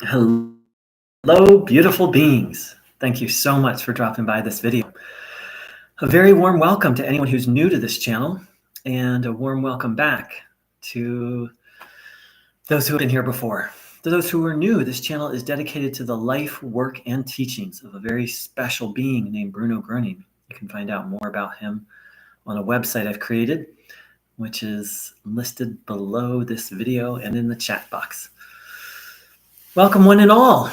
Hello, beautiful beings. Thank you so much for dropping by this video. A very warm welcome to anyone who's new to this channel, and a warm welcome back to those who have been here before. To those who are new, this channel is dedicated to the life, work, and teachings of a very special being named Bruno Groening. You can find out more about him on a website I've created, which is listed below this video and in the chat box. Welcome one and all.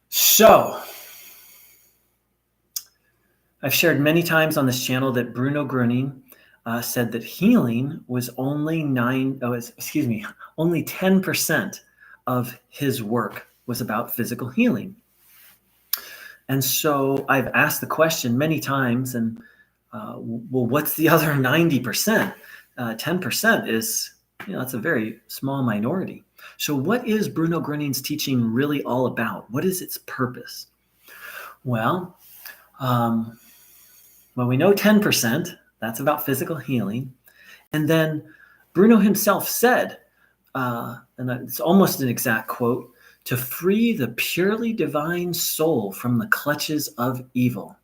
So, I've shared many times on this channel that Bruno Groening said that healing was only 10% of his work was about physical healing. And so I've asked the question many times, and well, what's the other 90%? 10% is, that's a very small minority. So what is Bruno Groening's teaching really all about? What is its purpose? Well, we know 10%, that's about physical healing. And then Bruno himself said, and it's almost an exact quote, to free the purely divine soul from the clutches of evil.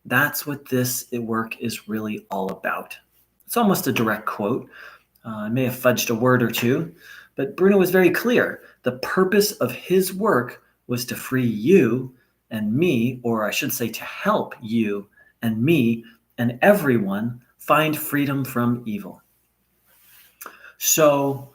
That's what this work is really all about. It's almost a direct quote. I may have fudged a word or two, but Bruno was very clear. The purpose of his work was to free you and me, or I should say to help you and me and everyone find freedom from evil. So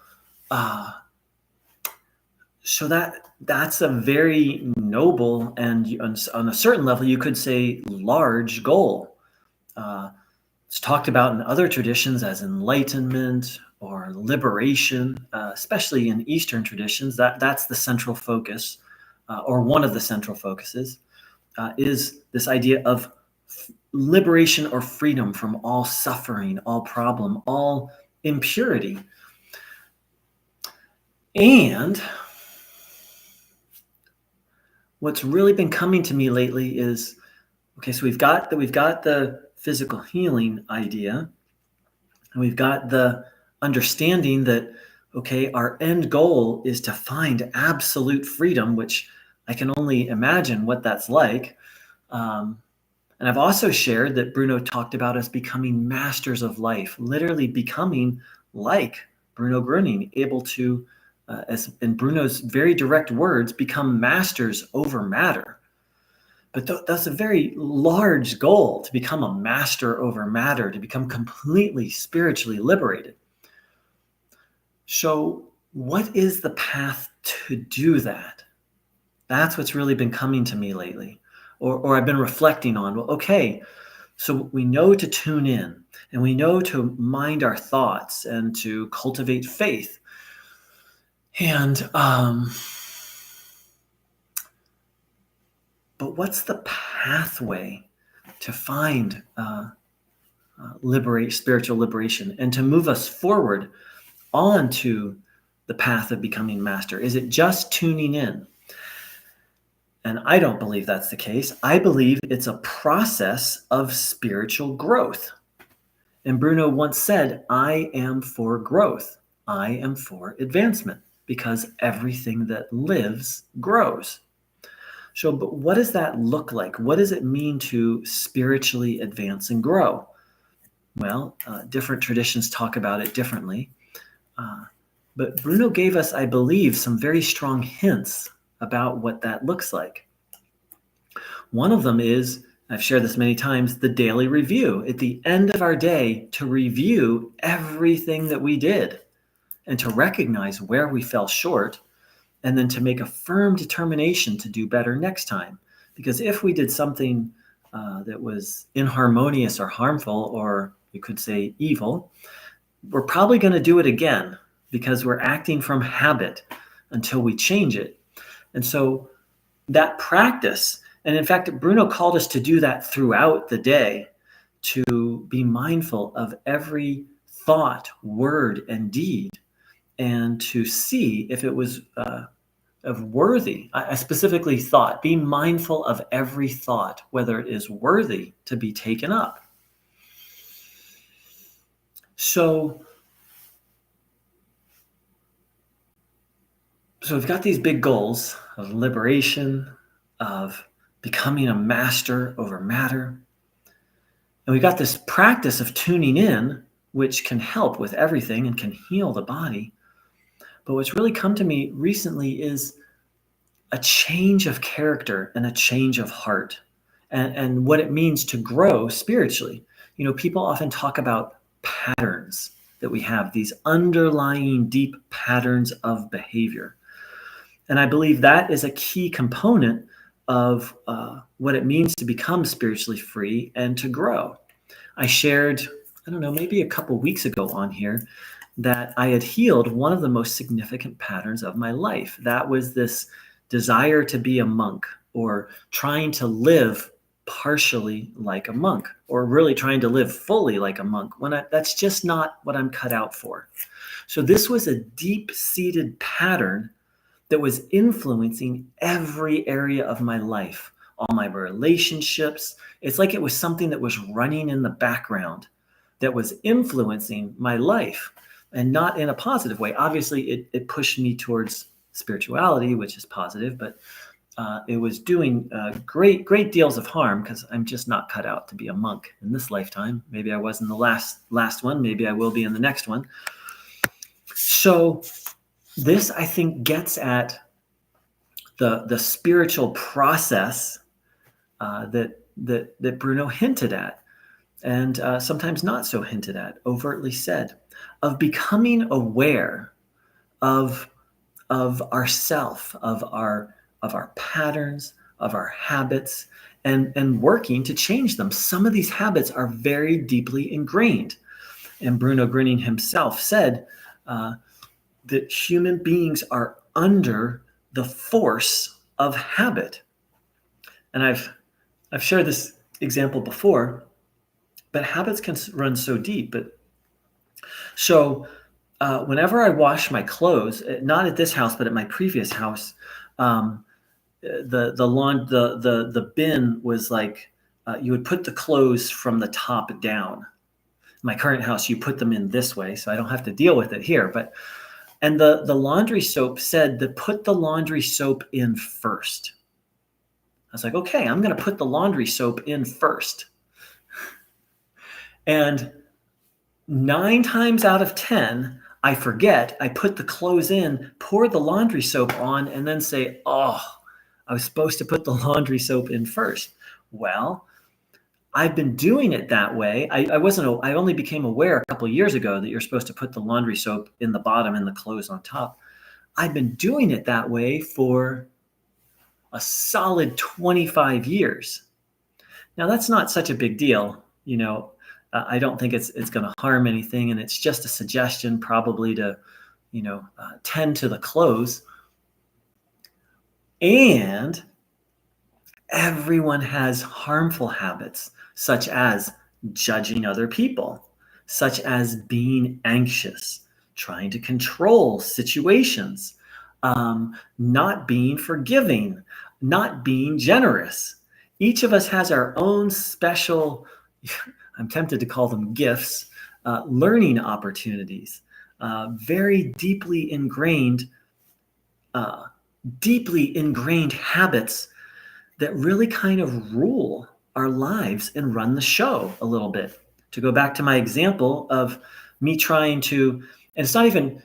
that's a very noble and on a certain level, you could say large goal. It's talked about in other traditions as enlightenment or liberation, especially in Eastern traditions. That's the central focus, or one of the central focuses, is this idea of liberation or freedom from all suffering, all problem, all impurity. And what's really been coming to me lately is, okay, so we've got the physical healing idea, and we've got the understanding that, okay, our end goal is to find absolute freedom, which I can only imagine what that's like. And I've also shared that Bruno talked about us becoming masters of life, literally becoming like Bruno Groening, able to, as in Bruno's very direct words, become masters over matter. But that's a very large goal, to become a master over matter, to become completely spiritually liberated. So what is the path to do that? That's what's really been coming to me lately, or I've been reflecting on. Well, okay, so we know to tune in, and we know to mind our thoughts and to cultivate faith. And but what's the pathway to find spiritual liberation and to move us forward onto the path of becoming master? Is it just tuning in? And I don't believe that's the case. I believe it's a process of spiritual growth. And Bruno once said, I am for growth. I am for advancement, because everything that lives grows. So, but what does that look like? What does it mean to spiritually advance and grow? Well, different traditions talk about it differently. But Bruno gave us, I believe, some very strong hints about what that looks like. One of them is, I've shared this many times, the daily review. At the end of our day, to review everything that we did and to recognize where we fell short, and then to make a firm determination to do better next time. Because if we did something that was inharmonious or harmful, or you could say evil, we're probably going to do it again, because we're acting from habit until we change it. And so that practice, and in fact, Bruno called us to do that throughout the day, to be mindful of every thought, word, and deed, and to see if it was of worthy. I specifically thought, be mindful of every thought, whether it is worthy to be taken up. So So we've got these big goals of liberation, of becoming a master over matter. And we've got this practice of tuning in, which can help with everything and can heal the body. But what's really come to me recently is a change of character and a change of heart, and what it means to grow spiritually. People often talk about patterns that we have, these underlying deep patterns of behavior. And I believe that is a key component of what it means to become spiritually free and to grow. I shared, I don't know, maybe a couple weeks ago on here that I had healed one of the most significant patterns of my life. That was this desire to be a monk, or trying to live partially like a monk, or really trying to live fully like a monk, that's just not what I'm cut out for. So this was a deep-seated pattern that was influencing every area of my life, all my relationships. It's like it was something that was running in the background that was influencing my life, and not in a positive way. Obviously, it pushed me towards spirituality, which is positive, but it was doing great deals of harm, because I'm just not cut out to be a monk in this lifetime. Maybe I was in the last one. Maybe I will be in the next one. So this, I think, gets at the spiritual process that Bruno hinted at, and sometimes not so hinted at, overtly said, of becoming aware of ourself, of our patterns, of our habits, and working to change them. Some of these habits are very deeply ingrained. And Bruno Groening himself said that human beings are under the force of habit. And I've shared this example before, but habits can run so deep. So whenever I wash my clothes, not at this house, but at my previous house, the bin was like, you would put the clothes from the top down. My current house, you put them in this way, so I don't have to deal with it here. And the laundry soap said to put the laundry soap in first. I was like, okay, I'm going to put the laundry soap in first. And 9 times out of 10, I forget. I put the clothes in, pour the laundry soap on, and then say, oh, I was supposed to put the laundry soap in first. Well, I've been doing it that way. I only became aware a couple of years ago that you're supposed to put the laundry soap in the bottom and the clothes on top. I've been doing it that way for a solid 25 years. Now, that's not such a big deal. I don't think it's going to harm anything, and it's just a suggestion probably to, tend to the clothes. And everyone has harmful habits, such as judging other people, such as being anxious, trying to control situations, not being forgiving, not being generous. Each of us has our own special, I'm tempted to call them gifts, learning opportunities, very deeply ingrained habits that really kind of rule our lives and run the show a little bit. To go back to my example of me trying to, and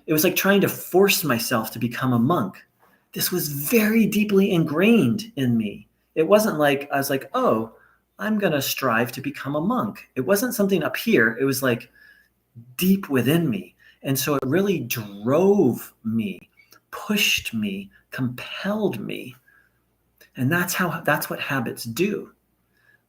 it was like trying to force myself to become a monk. This was very deeply ingrained in me. It wasn't like I was like, oh, I'm going to strive to become a monk. It wasn't something up here. It was like deep within me. And so it really drove me, pushed me, compelled me. And that's what habits do.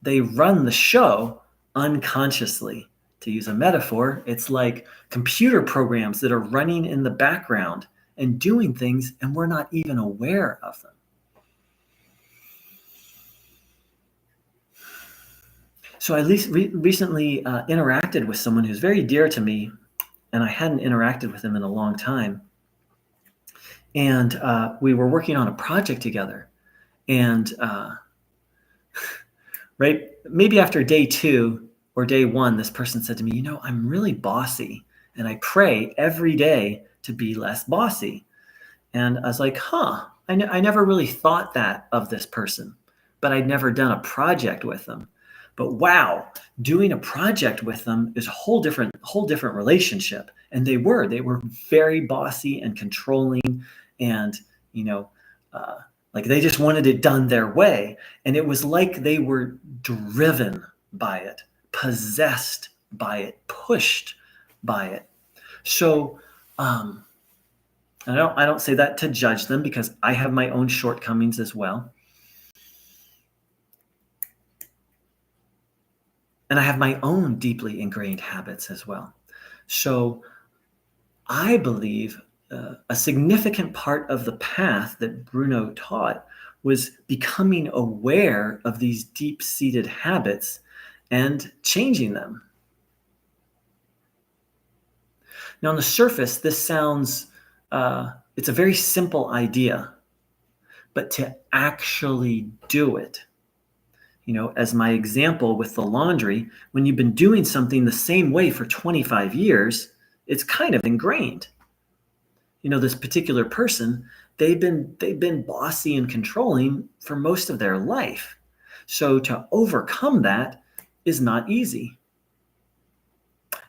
They run the show unconsciously. To use a metaphor, it's like computer programs that are running in the background and doing things, and we're not even aware of them. So I recently interacted with someone who's very dear to me, and I hadn't interacted with him in a long time. And we were working on a project together. And right, maybe after day 2 or day 1, this person said to me, I'm really bossy, and I pray every day to be less bossy. And I was like, I never really thought that of this person, but I'd never done a project with them. But wow, doing a project with them is a whole different relationship. And they were very bossy and controlling, and you know, uh, like they just wanted it done their way. And it was like they were driven by it, possessed by it, pushed by it. So, um, I don't say that to judge them, because I have my own shortcomings as well. And I have my own deeply ingrained habits as well. So I believe a significant part of the path that Bruno taught was becoming aware of these deep seated habits and changing them. Now, on the surface, this sounds, it's a very simple idea, but to actually do it, as my example with the laundry, when you've been doing something the same way for 25 years, it's kind of ingrained. This particular person, they've been bossy and controlling for most of their life. So to overcome that is not easy.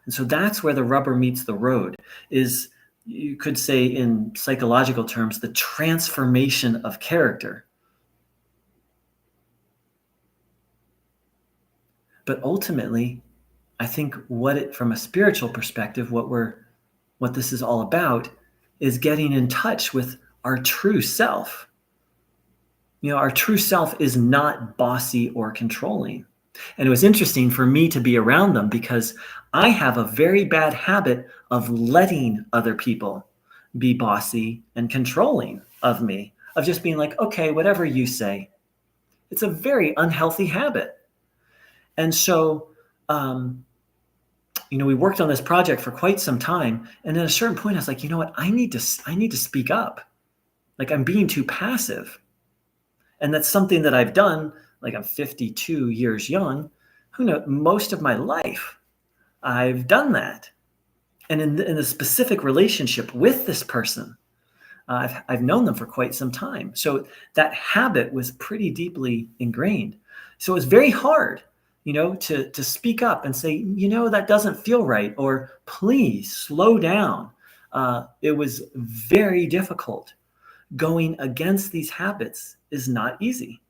And so that's where the rubber meets the road, is, you could say in psychological terms, the transformation of character. But ultimately, I think from a spiritual perspective, what this is all about is getting in touch with our true self. Our true self is not bossy or controlling. And it was interesting for me to be around them, because I have a very bad habit of letting other people be bossy and controlling of me, of just being like, okay, whatever you say. It's a very unhealthy habit. And so, we worked on this project for quite some time. And at a certain point, I was like, you know what? I need to speak up. Like, I'm being too passive. And that's something that I've done. Like, I'm 52 years young. Who knows? Most of my life, I've done that. And in the specific relationship with this person, I've known them for quite some time. So that habit was pretty deeply ingrained. So it was very hard, to speak up and say, that doesn't feel right, or please slow down. It was very difficult. Going against these habits is not easy.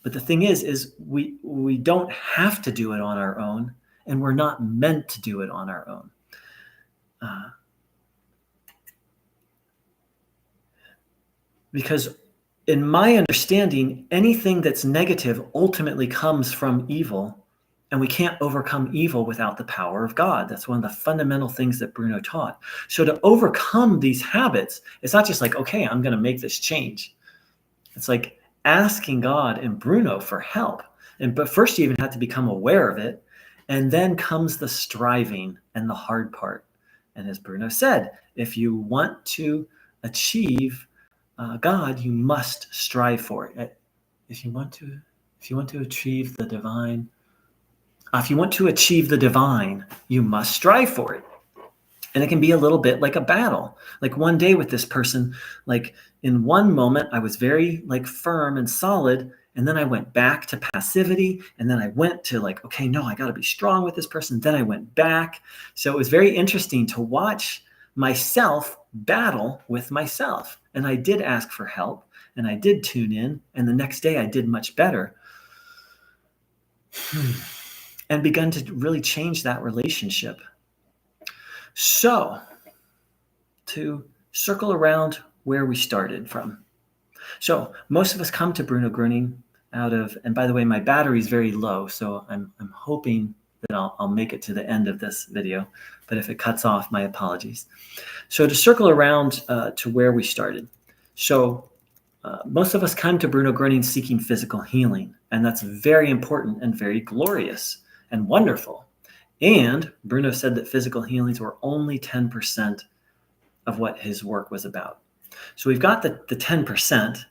But the thing is we don't have to do it on our own, and we're not meant to do it on our own. Because in my understanding, anything that's negative ultimately comes from evil, and we can't overcome evil without the power of God. That's one of the fundamental things that Bruno taught. So to overcome these habits, it's not just like, okay, I'm going to make this change. It's like asking God and Bruno for help. But first you even have to become aware of it. And then comes the striving and the hard part. And as Bruno said, if you want to achieve God, you must strive for it. If you want to achieve the divine, you must strive for it. And it can be a little bit like a battle. Like one day with this person, like in one moment, I was very like firm and solid. And then I went back to passivity. And then I went to like, okay, no, I got to be strong with this person. Then I went back. So it was very interesting to watch myself battle with myself. And I did ask for help, and I did tune in. And the next day I did much better. And begun to really change that relationship. So, to circle around where we started from. So, most of us come to Bruno Groening and by the way, my battery is very low, so I'm hoping that I'll make it to the end of this video. But if it cuts off, my apologies. So, to circle around to where we started. So, most of us come to Bruno Groening seeking physical healing, and that's very important and very glorious and wonderful. And Bruno said that physical healings were only 10% of what his work was about. So we've got the 10%.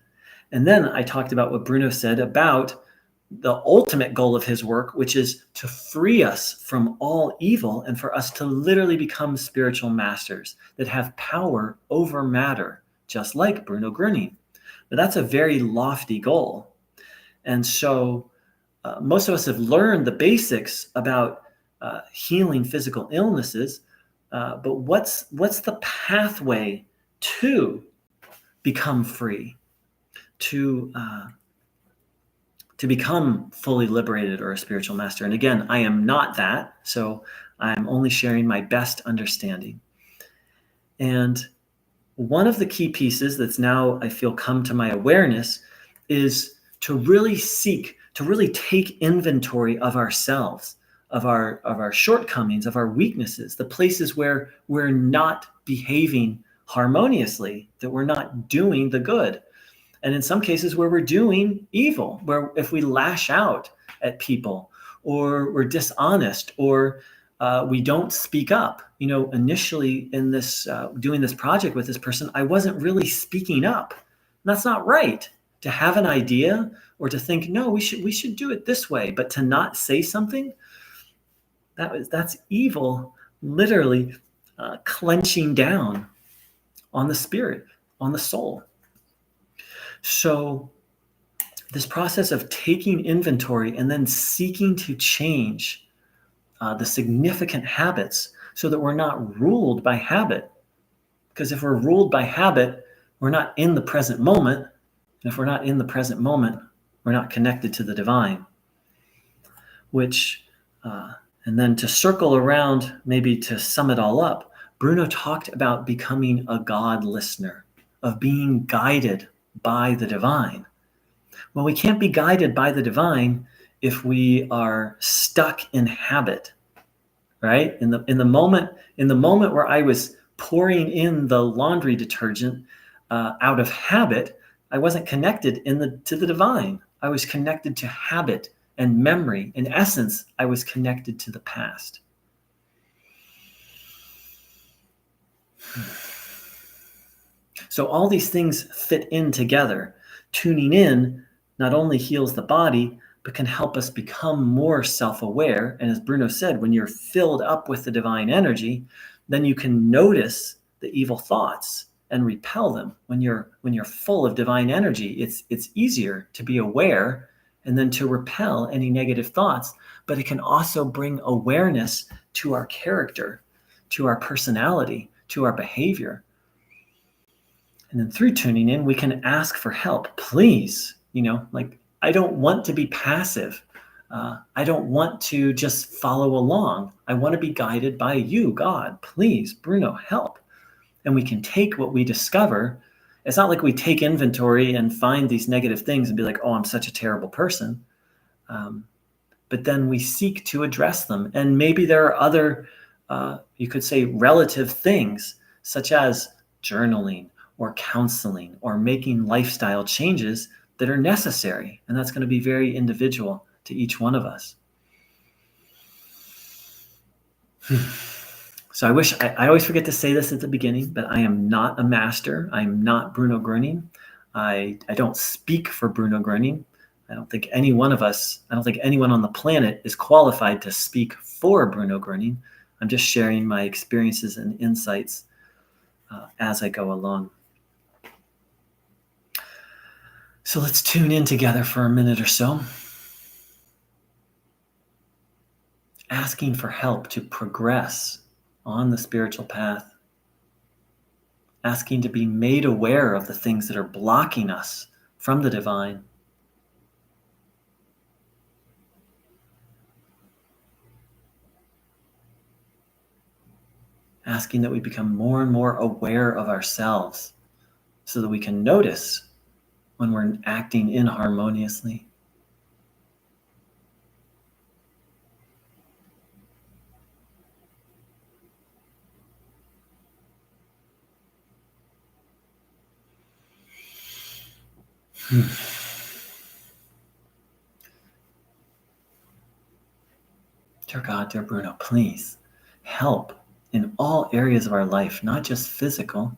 And then I talked about what Bruno said about the ultimate goal of his work, which is to free us from all evil and for us to literally become spiritual masters that have power over matter just like Bruno Groening. But that's a very lofty goal. And so most of us have learned the basics about healing physical illnesses, but what's the pathway to become free, to become fully liberated or a spiritual master? And again, I am not that, so I'm only sharing my best understanding. And one of the key pieces that's now, I feel, come to my awareness is to really seek, to really take inventory of ourselves, of our shortcomings, of our weaknesses, the places where we're not behaving harmoniously, that we're not doing the good. And in some cases where we're doing evil, where if we lash out at people, or we're dishonest, or we don't speak up. Initially in this doing this project with this person, I wasn't really speaking up. And that's not right. To have an idea or to think, no, we should do it this way, but to not say something, that's evil, literally clenching down on the spirit, on the soul. So this process of taking inventory and then seeking to change the significant habits so that we're not ruled by habit. Because if we're ruled by habit, we're not in the present moment. And if we're not in the present moment, we're not connected to the divine. And then to circle around, maybe to sum it all up, Bruno talked about becoming a God listener, of being guided by the divine. Well, we can't be guided by the divine if we are stuck in habit, right? In the moment where I was pouring in the laundry detergent out of habit, I wasn't connected to the divine. I was connected to habit and memory. In essence, I was connected to the past. So all these things fit in together. Tuning in not only heals the body, but can help us become more self-aware. And as Bruno said, when you're filled up with the divine energy, then you can notice the evil thoughts and repel them. When you're full of divine energy, it's easier to be aware and then to repel any negative thoughts. But it can also bring awareness to our character, to our personality, to our behavior. And then through tuning in, we can ask for help. Please, I don't want to be passive. I don't want to just follow along. I want to be guided by you, God. Please, Bruno, help. And we can take what we discover. It's not like we take inventory and find these negative things and be like, oh, I'm such a terrible person. But then we seek to address them. And maybe there are other, you could say, relative things, such as journaling or counseling or making lifestyle changes that are necessary. And that's going to be very individual to each one of us. So I always forget to say this at the beginning, but I am not a master. I'm not Bruno Groening. I don't speak for Bruno Groening. I don't think anyone on the planet is qualified to speak for Bruno Groening. I'm just sharing my experiences and insights as I go along. So let's tune in together for a minute or so. Asking for help to progress on the spiritual path. Asking to be made aware of the things that are blocking us from the divine. Asking that we become more and more aware of ourselves so that we can notice when we're acting inharmoniously. Dear God, dear Bruno, please help in all areas of our life, not just physical,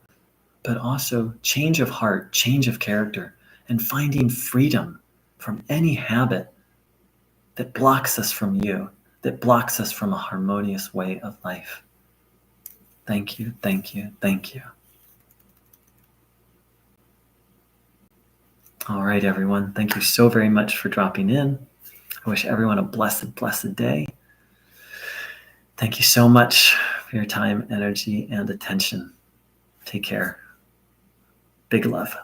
but also change of heart, change of character, and finding freedom from any habit that blocks us from you, that blocks us from a harmonious way of life. Thank you, thank you, thank you. All right, everyone. Thank you so very much for dropping in. I wish everyone a blessed, blessed day. Thank you so much for your time, energy, and attention. Take care. Big love.